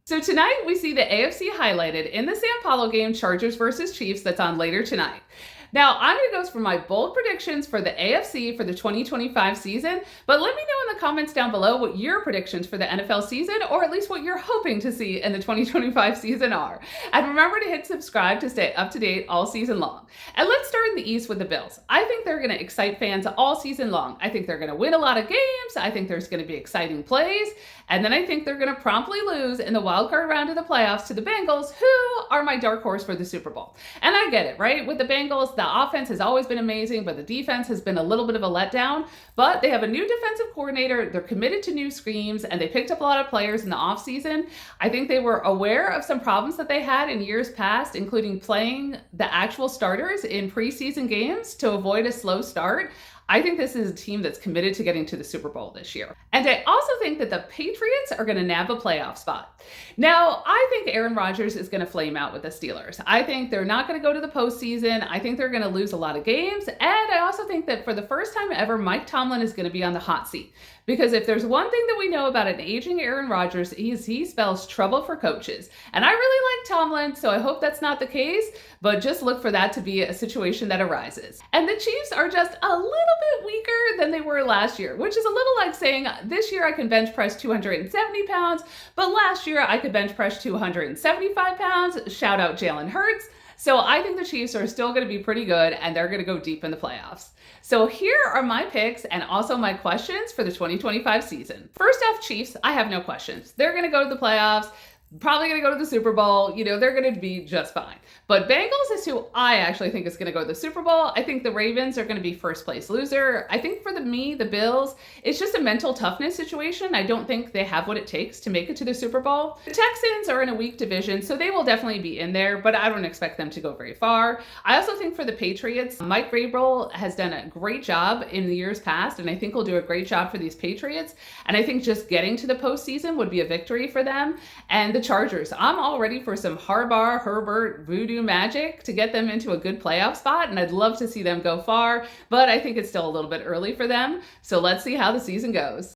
So tonight we see the AFC highlighted in the São Paulo game, Chargers versus Chiefs, that's on later tonight. Now, I'm going to go for my bold predictions for the AFC for the 2025 season, but let me know in the comments down below what your predictions for the NFL season, or at least what you're hoping to see in the 2025 season are. And remember to hit subscribe to stay up to date all season long. And let's start in the East with the Bills. I think they're going to excite fans all season long. I think they're going to win a lot of games. I think there's going to be exciting plays. And then I think they're going to promptly lose in the wild card round of the playoffs to the Bengals, who are my dark horse for the Super Bowl. And I get it, right? With the Bengals, the offense has always been amazing, but the defense has been a little bit of a letdown. But they have a new defensive coordinator. They're committed to new schemes, and they picked up a lot of players in the offseason. I think they were aware of some problems that they had in years past, including playing the actual starters in preseason games to avoid a slow start. I think this is a team that's committed to getting to the Super Bowl this year. And I also think that the Patriots are going to nab a playoff spot. Now, I think Aaron Rodgers is going to flame out with the Steelers. I think they're not going to go to the postseason. I think they're going to lose a lot of games. And I also think that for the first time ever, Mike Tomlin is going to be on the hot seat. Because if there's one thing that we know about an aging Aaron Rodgers, he spells trouble for coaches. And I really like Tomlin, so I hope that's not the case, but just look for that to be a situation that arises. And the Chiefs are just a little bit weaker than they were last year, which is a little like saying, this year I can bench press 270 pounds, but last year I could bench press 275 pounds. Shout out Jalen Hurts. So I think the Chiefs are still going to be pretty good, and they're going to go deep in the playoffs. So here are my picks and also my questions for the 2025 season. First off, Chiefs, I have no questions. They're going to go to the playoffs. Probably going to go to the Super Bowl. They're going to be just fine. But Bengals is who I actually think is going to go to the Super Bowl. I think the Ravens are going to be first place loser. I think for the Bills, it's just a mental toughness situation. I don't think they have what it takes to make it to the Super Bowl. The Texans are in a weak division, so they will definitely be in there, but I don't expect them to go very far. I also think for the Patriots, Mike Vrabel has done a great job in the years past, and I think he'll do a great job for these Patriots. And I think just getting to the postseason would be a victory for them. And the Chargers, I'm all ready for some Harbaugh, Herbert, voodoo magic to get them into a good playoff spot, and I'd love to see them go far, but I think it's still a little bit early for them. So let's see how the season goes.